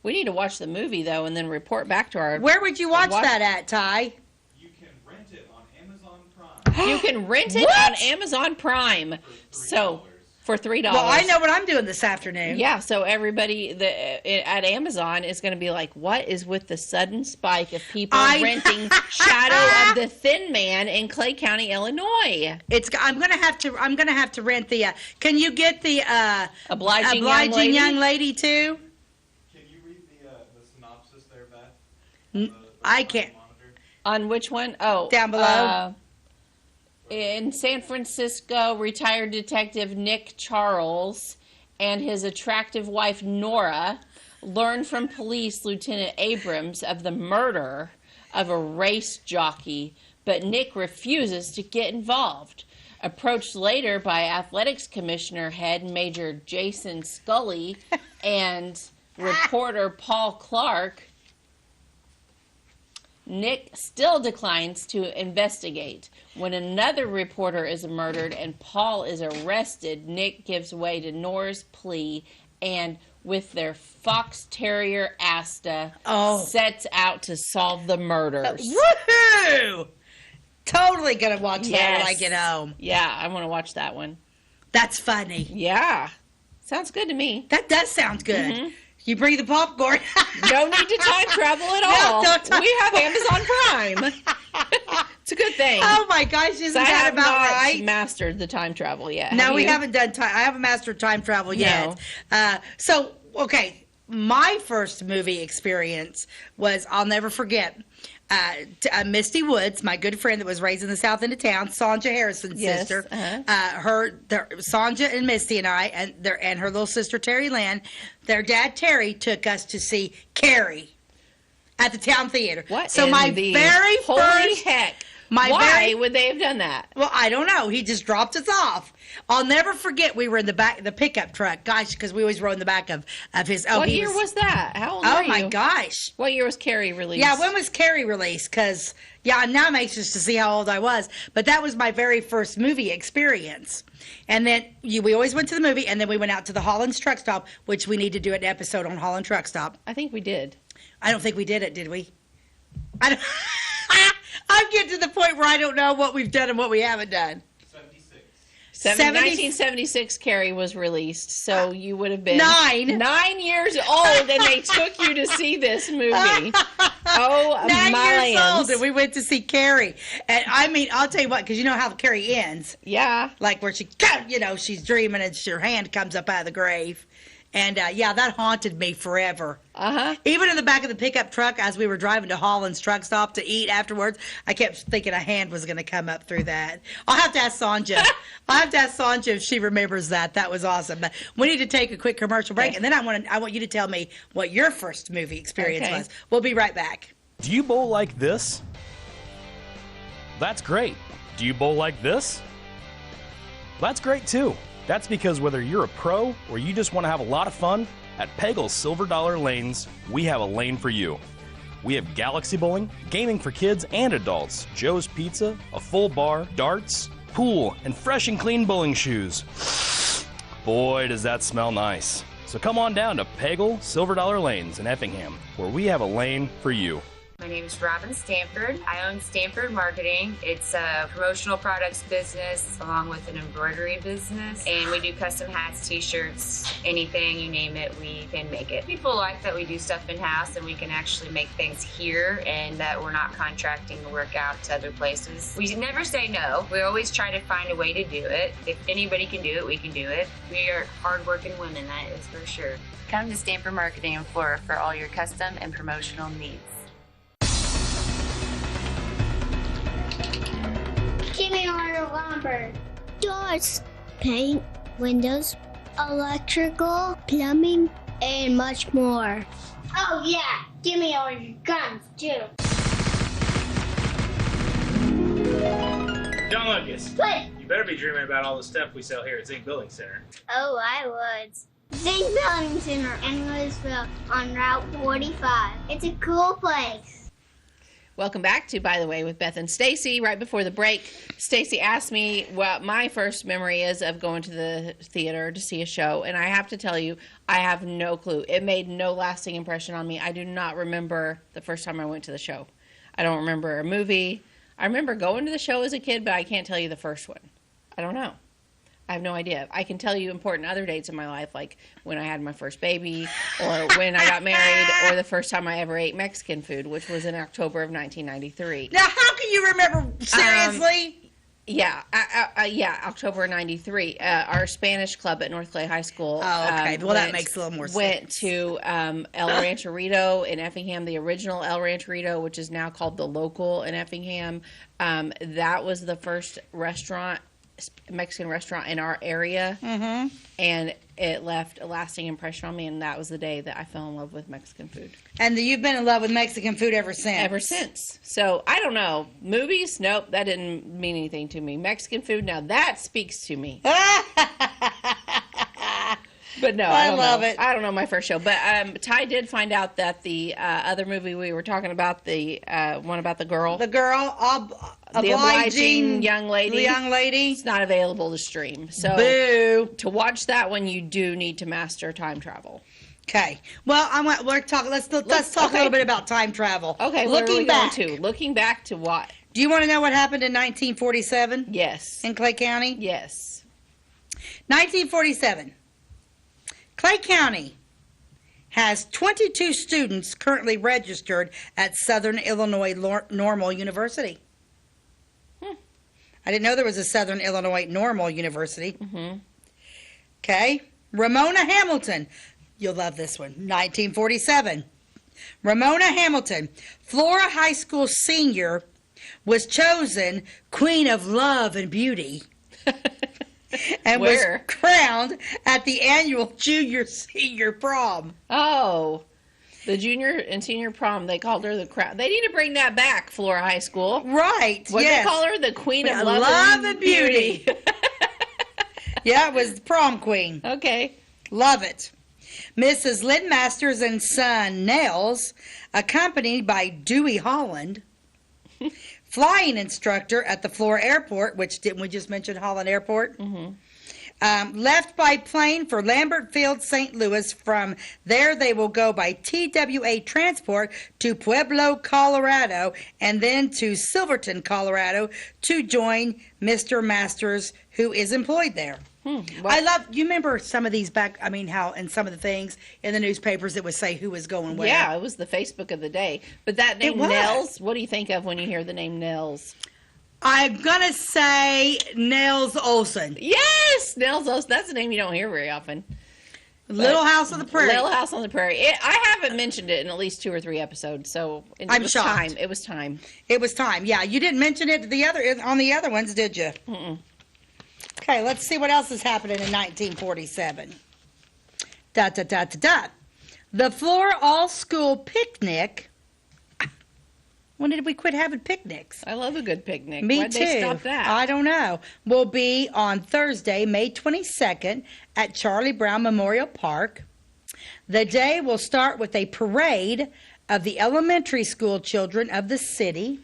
We need to watch the movie though and then report back to our. Where would you watch that at, Ty? You can rent it on Amazon Prime. You can rent it on Amazon Prime. So for $3. Well, I know what I'm doing this afternoon. Yeah, so everybody at Amazon is going to be like, "What is with the sudden spike of people renting Shadow of the Thin Man in Clay County, Illinois?" I'm gonna have to rent the. Can you get the Obliging young lady too? Can you read the synopsis there, Beth? I can't. On which one? Oh, Down below. In San Francisco, retired detective Nick Charles and his attractive wife Nora learn from police Lieutenant Abrams of the murder of a race jockey, but Nick refuses to get involved. Approached later by Athletics Commissioner Head Major Jason Scully and reporter Paul Clark, Nick still declines to investigate. When another reporter is murdered and Paul is arrested, Nick gives way to Nora's plea and, with their fox terrier Asta, sets out to solve the murders. Woohoo! Totally gonna watch that when I get home. Yeah, I want to watch that one. That's funny. Yeah. Sounds good to me. That does sound good. Mm-hmm. You bring the popcorn. No need to time travel at all. We have Amazon Prime. It's a good thing. Oh my gosh, isn't that about right? I have not mastered the time travel yet. No, we haven't done time. I haven't mastered time travel yet. So, okay, my first movie experience was, I'll never forget, Misty Woods, my good friend that was raised in the south end of town, Sonja Harrison's sister. Sonja and Misty and I, and her little sister Terry Lynn, their dad Terry took us to see Carrie at the town theater. What? So my very first heck. Why would they have done that? Well, I don't know. He just dropped us off. I'll never forget we were in the back of the pickup truck. Gosh, because we always rode in the back of his... What year was that? How old were you? Oh, my gosh. What year was Carrie released? Yeah, when was Carrie released? Because, now I'm anxious to see how old I was. But that was my very first movie experience. And then we always went to the movie, and then we went out to the Holland's Truck Stop, which we need to do an episode on Holland Truck Stop. I think we did. I don't think we did we? I don't... I'm getting to the point where I don't know what we've done and what we haven't done. 1976 Carrie was released, so you would have been 9 years old, and they took you to see this movie. Oh, 9 my years old, and we went to see Carrie. And I mean, I'll tell you what, because you know how Carrie ends. Yeah. Like where she's dreaming and her hand comes up out of the grave. And, that haunted me forever. Uh-huh. Even in the back of the pickup truck, as we were driving to Holland's Truck Stop to eat afterwards, I kept thinking a hand was going to come up through that. I'll have to ask Sonja. If she remembers that. That was awesome. But we need to take a quick commercial break, and then I want you to tell me what your first movie experience was. We'll be right back. Do you bowl like this? That's great. Do you bowl like this? That's great, too. That's because whether you're a pro or you just want to have a lot of fun, at Pegel's Silver Dollar Lanes, we have a lane for you. We have galaxy bowling, gaming for kids and adults, Joe's Pizza, a full bar, darts, pool, and fresh and clean bowling shoes. Boy, does that smell nice. So come on down to Pegel Silver Dollar Lanes in Effingham, where we have a lane for you. My name is Robin Stanford. I own Stanford Marketing. It's a promotional products business along with an embroidery business. And we do custom hats, t-shirts, anything, you name it, we can make it. People like that we do stuff in-house and we can actually make things here and that we're not contracting the work out to other places. We never say no. We always try to find a way to do it. If anybody can do it, we can do it. We are hardworking women, that is for sure. Come to Stanford Marketing in Flora for all your custom and promotional needs. Give me all your lumber. Doors, paint, windows, electrical, plumbing, and much more. Oh yeah, give me all your guns too. John Lucas. What? You better be dreaming about all the stuff we sell here at Zink Building Center. Oh, I would. Zink Building Center in Louisville on Route 45. It's a cool place. Welcome back to By the Way with Beth and Stacey. Right before the break, Stacey asked me what my first memory is of going to the theater to see a show, and I have to tell you, I have no clue. It made no lasting impression on me. I do not remember the first time I went to the show. I don't remember a movie. I remember going to the show as a kid, but I can't tell you the first one. I don't know. I have no idea. I can tell you important other dates in my life, like when I had my first baby, or when I got married, or the first time I ever ate Mexican food, which was in October of 1993. Now, how can you remember, seriously? Yeah, October of 93. Our Spanish club at North Clay High School. Oh, okay. Well, that makes a little more sense. Went to El Rancherito in Effingham, the original El Rancherito, which is now called The Local in Effingham. That was the first restaurant Mexican restaurant in our area, and it left a lasting impression on me. And that was the day that I fell in love with Mexican food. And you've been in love with Mexican food ever since. Ever since. So I don't know. Movies? Nope, that didn't mean anything to me. Mexican food? Now that speaks to me. But no, I love know. it. I don't know my first show. But Ty did find out that the other movie we were talking about, the one about the girl. The girl, The obliging young lady. The young lady. It's not available to stream. So Boo. to watch that one, you do need to master time travel. Okay. Well, let's talk a little bit about time travel. Okay. Looking back. Looking back to what? Do you want to know what happened in 1947? Yes. In Clay County? Yes. 1947. Clay County has 22 students currently registered at Southern Illinois Normal University. I didn't know there was a Southern Illinois Normal University. Okay. Ramona Hamilton. You'll love this one. 1947. Ramona Hamilton, Flora High School senior, was chosen Queen of Love and Beauty. And was crowned at the annual junior-senior prom. Oh, the junior and senior prom, they called her the crown. They need to bring that back, Flora High School. Right, What yes. they call her? The Queen of Love and Beauty. Yeah, it was the prom queen. Okay. Love it. Mrs. Lynn Masters and son, Nels, accompanied by Dewey Holland, flying instructor at the Flora Airport, which didn't we just mention Holland Airport? Left by plane for Lambert Field, St. Louis. From there, they will go by TWA transport to Pueblo, Colorado, and then to Silverton, Colorado, to join Mr. Masters, who is employed there. You remember some of these how in some of the things in the newspapers it would say who was going where? Yeah, it was the Facebook of the day. But that name, Nels, what do you think of when you hear the name Nels? I'm going to say Nels Olson. Yes, Nels Olson. That's a name you don't hear very often. Little House on the Prairie. Little House on the Prairie. I haven't mentioned it in at least 2 or 3 episodes, so I'm shocked. It was time. It was time. Yeah, you didn't mention it on the other ones, did you? Okay, let's see what else is happening in 1947. The Flora All-School Picnic. When did we quit having picnics? I love a good picnic. Me Why'd too. they stop that? I don't know. Will be on Thursday, May 22nd at Charlie Brown Memorial Park. The day will start with a parade of the elementary school children of the city.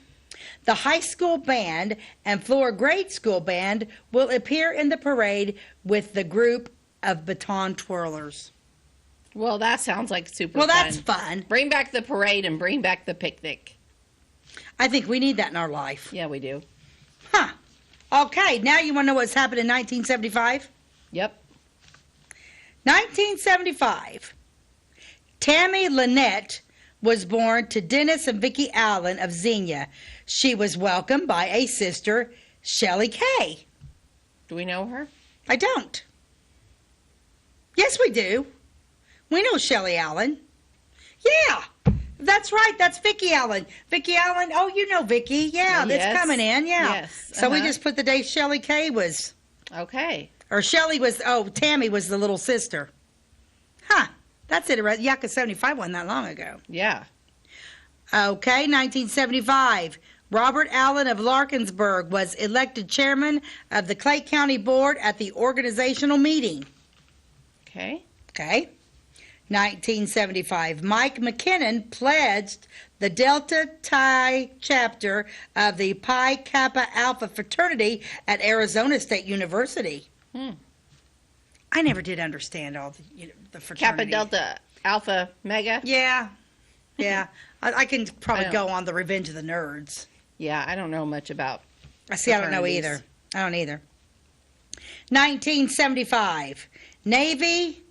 The high school band and Flora grade school band will appear in the parade with the group of baton twirlers. Well, that sounds like super Well, fun. that's fun. Bring back the parade and bring back the picnic. I think we need that in our life. Yeah, we do. Huh. Okay, now you want to know what's happened in 1975? Yep. 1975. Tammy Lynette was born to Dennis and Vicki Allen of Xenia. She was welcomed by a sister, Shelley Kay. Do we know her? I don't. Yes, we do. We know Shelley Allen. Yeah, that's right. That's Vicki Allen. Vicki Allen. Oh, you know Vicki. Yeah, that's Yes. coming in. Yeah. Yes. So we just put the day Shelley Kay was. Okay. Or Shelley was. Oh, Tammy was the little sister. Huh. That's it. Yeah, 'cause 75 wasn't that long ago. Yeah. Okay, 1975. Robert Allen of Larkinsburg was elected chairman of the Clay County Board at the organizational meeting. Okay. Okay. 1975. Mike McKinnon pledged the Delta Chi chapter of the Pi Kappa Alpha fraternity at Arizona State University. I never did understand all the fraternity. Kappa Delta Alpha Mega. Yeah. Yeah. I can probably I go on the Revenge of the Nerds. Yeah, I don't know much about. I don't know either. I don't either. 1975. Navy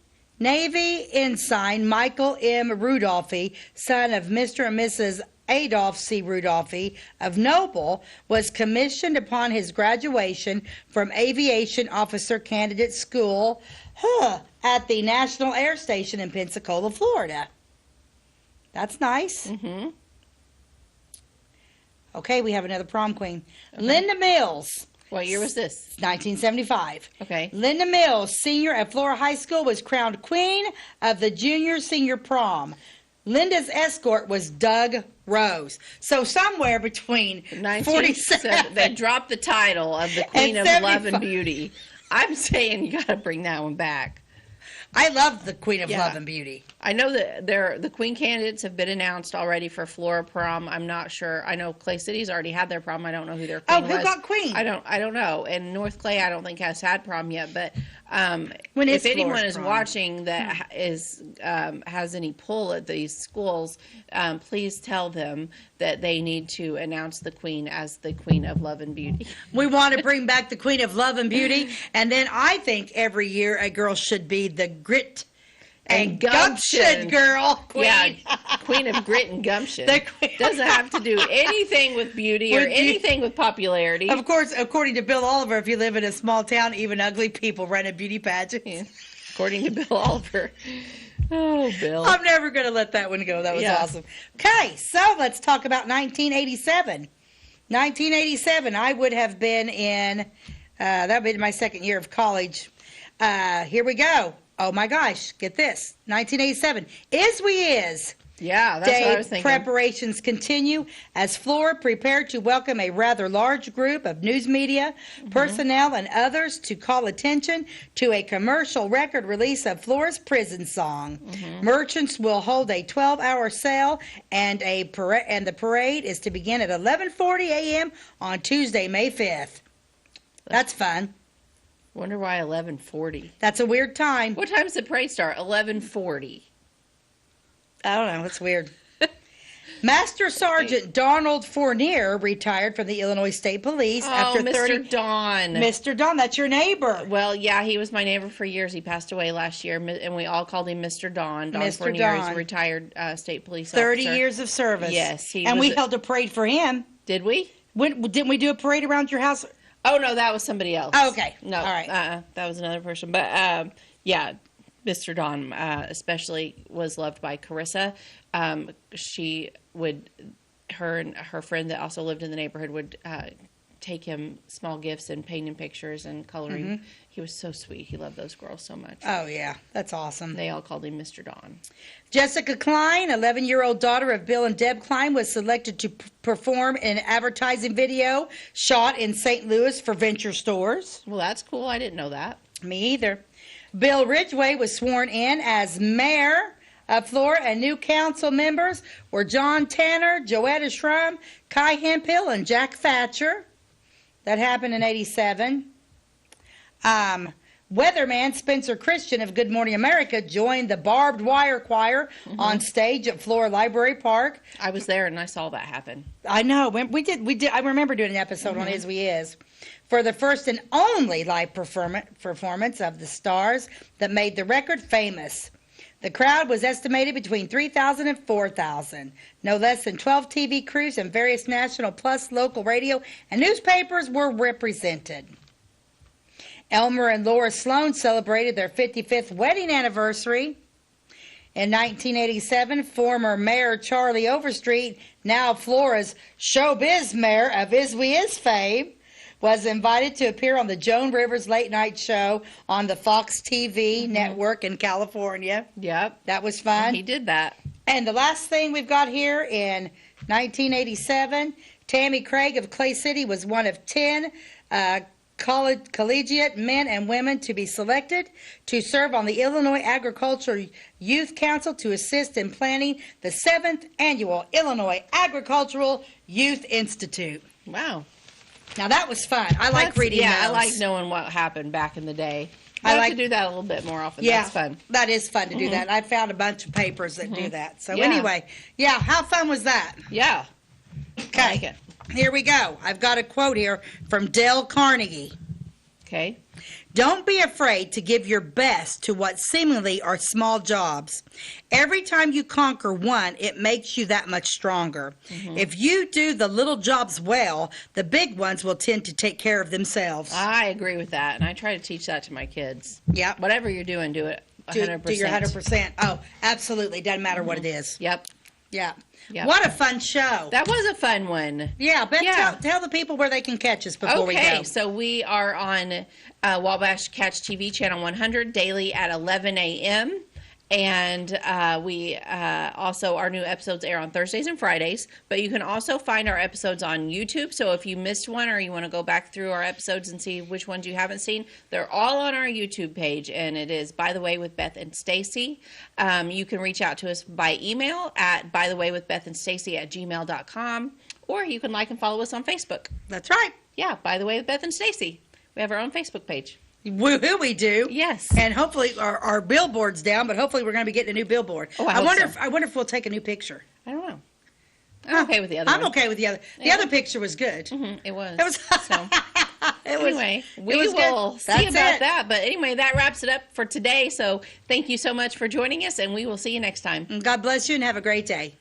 Ensign Michael M. Rudolphi, son of Mr. and Mrs. Adolph C. Rudolphi of Noble, was commissioned upon his graduation from Aviation Officer Candidate School at the National Air Station in Pensacola, Florida. That's nice. Okay, we have another prom queen. Okay. Linda Mills What year was this? 1975. Okay. Linda Mills, senior at Flora High School, was crowned queen of the junior-senior prom. Linda's escort was Doug Rose. So somewhere between 47, they dropped the title of the Queen of Love and Beauty. I'm saying you got to bring that one back. I love the Queen of Love and Beauty. I know that the queen candidates have been announced already for Flora prom. I'm not sure. I know Clay City's already had their prom. I don't know who their queen was. Oh, who got queen? I don't know. And North Clay, I don't think has had prom yet. But when if is anyone Flora's is prom? watching that has any pull at these schools, please tell them that they need to announce the queen as the Queen of Love and Beauty. We want to bring back the Queen of Love and Beauty, and then I think every year a girl should be the grit and gumption girl. Queen. Yeah, Queen of Grit and Gumption. Doesn't have to do anything with beauty or anything with popularity. Of course, according to Bill Oliver, if you live in a small town, even ugly people run a beauty pageant. Yeah. According to Bill Oliver. Oh, Bill. I'm never going to let that one go. That was awesome. Okay, so let's talk about 1987. 1987, I would have been in, that would be my second year of college. Here we go. Oh my gosh, get this. 1987. Is We Is. Yeah, that's what I was thinking. Preparations continue as Flora prepared to welcome a rather large group of news media, personnel, and others to call attention to a commercial record release of Flora's prison song. Merchants will hold a 12-hour sale, and the parade is to begin at 11:40 a.m. on Tuesday, May 5th. That's fun. Wonder why 11:40. That's a weird time. What time does the parade start? 11:40. I don't know. That's weird. Master Sergeant Donald Fournier retired from the Illinois State Police after Mr. 30. Don. Mr. Don, that's your neighbor. Well, yeah, he was my neighbor for years. He passed away last year, and we all called him Mr. Don. Don Mr. Fournier is Don. a retired state police 30 officer. years of service. Yes. And we held a parade for him. Did we? Didn't we do a parade around your house? Oh, no, that was somebody else. Oh, okay. No, all right. That was another person. But, yeah, Mr. Don especially was loved by Carissa. She would, her and her friend that also lived in the neighborhood would take him small gifts and painting pictures and coloring. He was so sweet. He loved those girls so much. Oh, yeah. That's awesome. They all called him Mr. Don. Jessica Klein, 11-year-old daughter of Bill and Deb Klein, was selected to perform in an advertising video shot in St. Louis for Venture Stores. Well, that's cool. I didn't know that. Me either. Bill Ridgway was sworn in as mayor of Flora, and new council members were John Tanner, Joetta Schrum, Kai Hemphill, and Jack Thatcher. That happened in 87. Weatherman Spencer Christian of Good Morning America joined the Barbed Wire Choir on stage at Flora Library Park. I was there and I saw that happen. I know. We did. I remember doing an episode on Is We Is for the first and only live performance of the stars that made the record famous. The crowd was estimated between 3,000 and 4,000. No less than 12 TV crews and various national plus local radio and newspapers were represented. Elmer and Laura Sloan celebrated their 55th wedding anniversary. In 1987, former Mayor Charlie Overstreet, now Flora's showbiz mayor of Is We Is fame, was invited to appear on the Joan Rivers Late Night Show on the Fox TV network in California. Yep. That was fun. He did that. And the last thing we've got here in 1987, Tammy Craig of Clay City was one of 10 collegiate men and women to be selected to serve on the Illinois Agricultural Youth Council to assist in planning the 7th Annual Illinois Agricultural Youth Institute. Wow. Now that was fun. I like reading those. I like knowing what happened back in the day. I like to do that a little bit more often. Yeah, that's fun. That is fun to do that. I found a bunch of papers that do that. So Yeah. anyway, yeah, how fun was that? Yeah. Okay. I like it. Here we go. I've got a quote here from Dale Carnegie. Okay. Don't be afraid to give your best to what seemingly are small jobs. Every time you conquer one, it makes you that much stronger. If you do the little jobs well, the big ones will tend to take care of themselves. I agree with that, and I try to teach that to my kids. Yep. Whatever you're doing, do it 100%. Do your 100%. Oh, absolutely. Doesn't matter what it is. Yep. Yeah. Yep. What a fun show. That was a fun one. Yeah, Beth, Yeah. Tell the people where they can catch us before we go. Okay, so we are on Wabash Catch TV channel 100 daily at 11 a.m. And we also, our new episodes air on Thursdays and Fridays. But you can also find our episodes on YouTube. So if you missed one or you want to go back through our episodes and see which ones you haven't seen, they're all on our YouTube page. And it is By the Way with Beth and Stacey. You can reach out to us by email at bythewaywithbethandstacey@gmail.com. Or you can like and follow us on Facebook. That's right. Yeah, By the Way with Beth and Stacey. We have our own Facebook page. Woohoo, we do. Yes. And hopefully our billboard's down, but hopefully we're going to be getting a new billboard. Oh, I wonder if we'll take a new picture. I don't know. I'm okay with the other one. I'm okay with the other. The other picture was good. Mm-hmm, it was. It was. So, anyway, we was will good. see That's about it. that. But anyway, that wraps it up for today. So thank you so much for joining us, and we will see you next time. God bless you and have a great day.